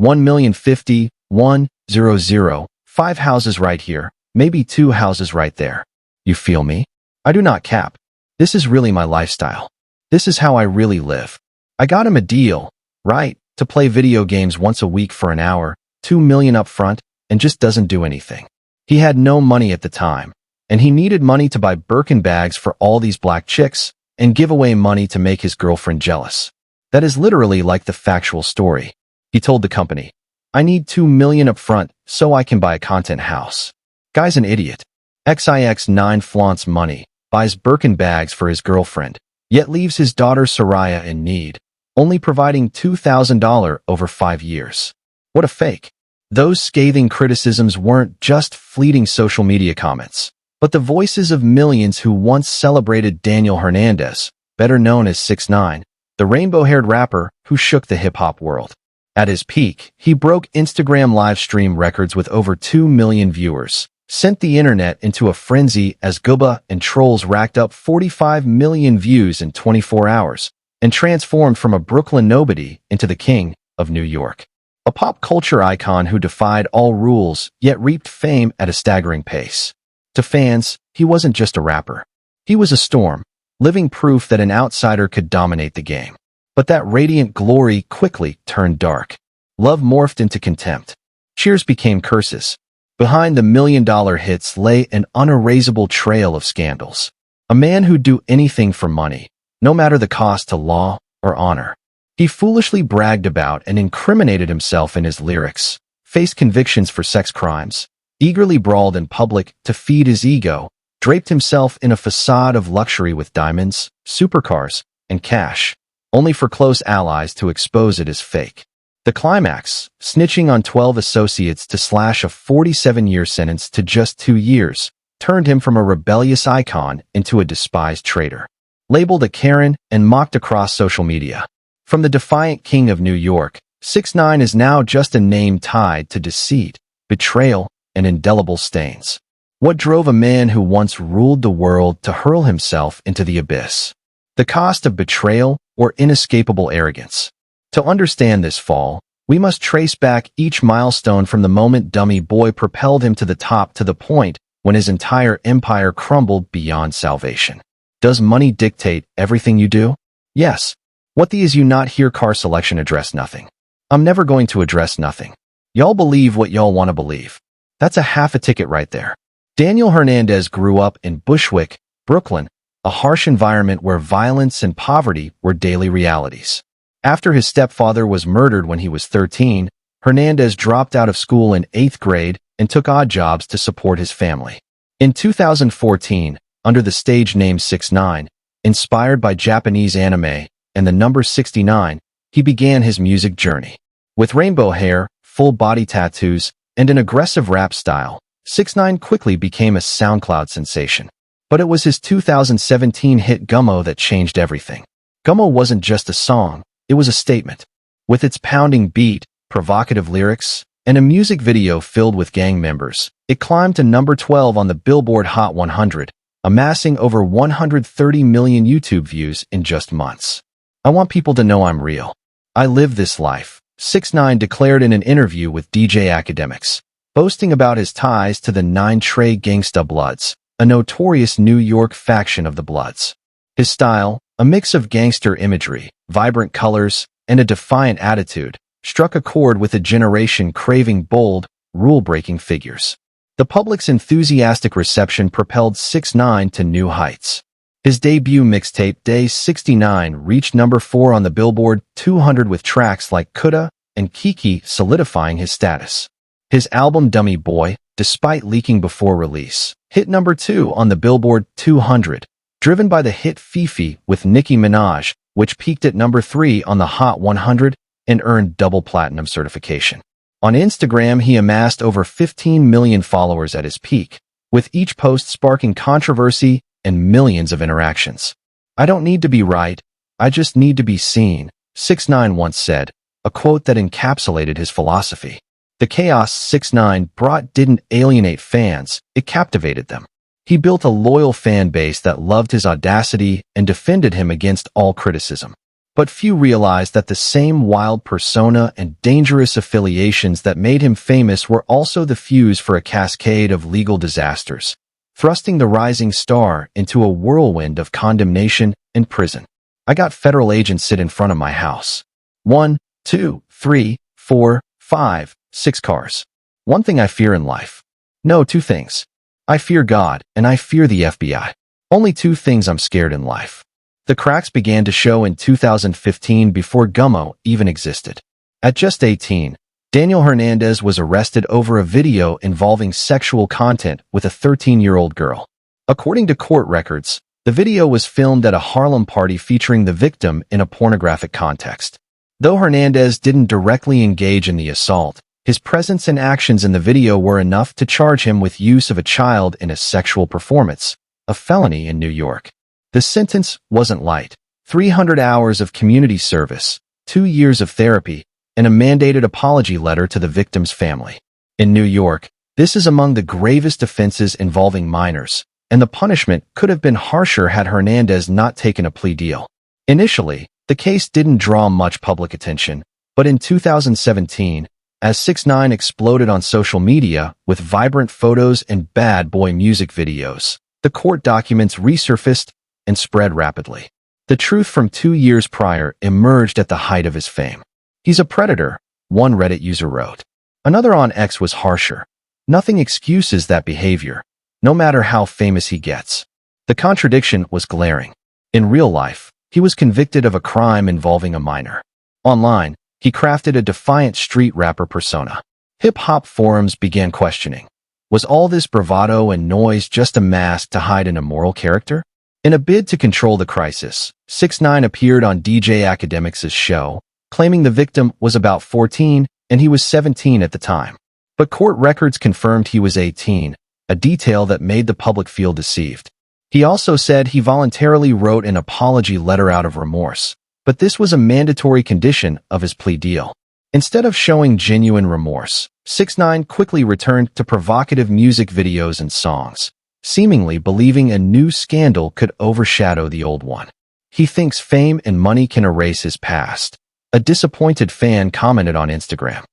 1,050,100, 5 houses right here, maybe 2 houses right there. You feel me? I do not cap. This is really my lifestyle. This is how I really live. I got him a deal, right, to play video games once a week for an hour, 2 million up front, and just doesn't do anything. He had no money at the time, and he needed money to buy Birkin bags for all these black chicks and give away money to make his girlfriend jealous. That is literally like the factual story. He told the company, I need 2 million up front so I can buy a content house. Guy's an idiot. 6ix9ine flaunts money, buys Birkin bags for his girlfriend, yet leaves his daughter Soraya in need, only providing $2,000 over 5 years. What a fake. Those scathing criticisms weren't just fleeting social media comments, but the voices of millions who once celebrated Daniel Hernandez, better known as 6ix9ine, the rainbow-haired rapper who shook the hip-hop world. At his peak, he broke Instagram live stream records with over 2 million viewers, sent the internet into a frenzy as Gubba and trolls racked up 45 million views in 24 hours, and transformed from a Brooklyn nobody into the king of New York. A pop culture icon who defied all rules yet reaped fame at a staggering pace. To fans, he wasn't just a rapper. He was a storm, living proof that an outsider could dominate the game. But that radiant glory quickly turned dark. Love morphed into contempt. Cheers became curses. Behind the million-dollar hits lay an unerasable trail of scandals. A man who'd do anything for money, no matter the cost to law or honor. He foolishly bragged about and incriminated himself in his lyrics, faced convictions for sex crimes, eagerly brawled in public to feed his ego, draped himself in a facade of luxury with diamonds, supercars, and cash, only for close allies to expose it as fake. The climax, snitching on 12 associates to slash a 47-year sentence to just 2 years, turned him from a rebellious icon into a despised traitor. Labeled a Karen and mocked across social media. From the defiant king of New York, 6ix9ine is now just a name tied to deceit, betrayal, and indelible stains. What drove a man who once ruled the world to hurl himself into the abyss? The cost of betrayal or inescapable arrogance? To understand this fall, we must trace back each milestone from the moment Dummy Boy propelled him to the top to the point when his entire empire crumbled beyond salvation. Does money dictate everything you do? Yes. What the Is You Not Here car selection address nothing. I'm never going to address nothing. Y'all believe what y'all want to believe. That's a half a ticket right there. Daniel Hernandez grew up in Bushwick, Brooklyn, a harsh environment where violence and poverty were daily realities. After his stepfather was murdered when he was 13, Hernandez dropped out of school in 8th grade and took odd jobs to support his family. In 2014, under the stage name 6ix9ine, inspired by Japanese anime and the number 69, he began his music journey. With rainbow hair, full body tattoos, and an aggressive rap style, 6ix9ine quickly became a SoundCloud sensation. But it was his 2017 hit Gummo that changed everything. Gummo wasn't just a song, it was a statement. With its pounding beat, provocative lyrics, and a music video filled with gang members, it climbed to number 12 on the Billboard Hot 100, amassing over 130 million YouTube views in just months. I want people to know I'm real. I live this life, 6ix9ine declared in an interview with DJ Academics, boasting about his ties to the 9 Trey Gangsta Bloods, a notorious New York faction of the Bloods. His style, a mix of gangster imagery, vibrant colors, and a defiant attitude, struck a chord with a generation craving bold, rule-breaking figures. The public's enthusiastic reception propelled 6ix9ine to new heights. His debut mixtape, Day 69, reached number 4 on the Billboard 200 with tracks like Coulda and Kiki solidifying his status. His album Dummy Boy, despite leaking before release, hit number 2 on the Billboard 200, driven by the hit Fifi with Nicki Minaj, which peaked at number 3 on the Hot 100 and earned double platinum certification. On Instagram, he amassed over 15 million followers at his peak, with each post sparking controversy and millions of interactions. I don't need to be right, I just need to be seen, 6ix9ine once said, a quote that encapsulated his philosophy. The chaos 6ix9ine brought didn't alienate fans, it captivated them. He built a loyal fan base that loved his audacity and defended him against all criticism. But few realized that the same wild persona and dangerous affiliations that made him famous were also the fuse for a cascade of legal disasters, thrusting the rising star into a whirlwind of condemnation and prison. I got federal agents sit in front of my house. 1, 2, 3, 4, 5, 6 cars. One thing I fear in life. No, 2 things. I fear God, and I fear the FBI. Only 2 things I'm scared in life. The cracks began to show in 2015 before Gummo even existed. At just 18, Daniel Hernandez was arrested over a video involving sexual content with a 13-year-old girl. According to court records, the video was filmed at a Harlem party featuring the victim in a pornographic context. Though Hernandez didn't directly engage in the assault, his presence and actions in the video were enough to charge him with use of a child in a sexual performance, a felony in New York. The sentence wasn't light. 300 hours of community service, 2 years of therapy, and a mandated apology letter to the victim's family. In New York, this is among the gravest offenses involving minors, and the punishment could have been harsher had Hernandez not taken a plea deal. Initially, the case didn't draw much public attention, but in 2017, as 6ix9ine exploded on social media with vibrant photos and bad boy music videos, the court documents resurfaced and spread rapidly. The truth from 2 years prior emerged at the height of his fame. He's a predator, one Reddit user wrote. Another on X was harsher. Nothing excuses that behavior, no matter how famous he gets. The contradiction was glaring. In real life, he was convicted of a crime involving a minor. Online, he crafted a defiant street rapper persona. Hip-hop forums began questioning. Was all this bravado and noise just a mask to hide an immoral character? In a bid to control the crisis, 6ix9ine appeared on DJ Academics' show, claiming the victim was about 14 and he was 17 at the time. But court records confirmed he was 18, a detail that made the public feel deceived. He also said he voluntarily wrote an apology letter out of remorse, but this was a mandatory condition of his plea deal. Instead of showing genuine remorse, 6ix9ine quickly returned to provocative music videos and songs, seemingly believing a new scandal could overshadow the old one. He thinks fame and money can erase his past. A disappointed fan commented on Instagram.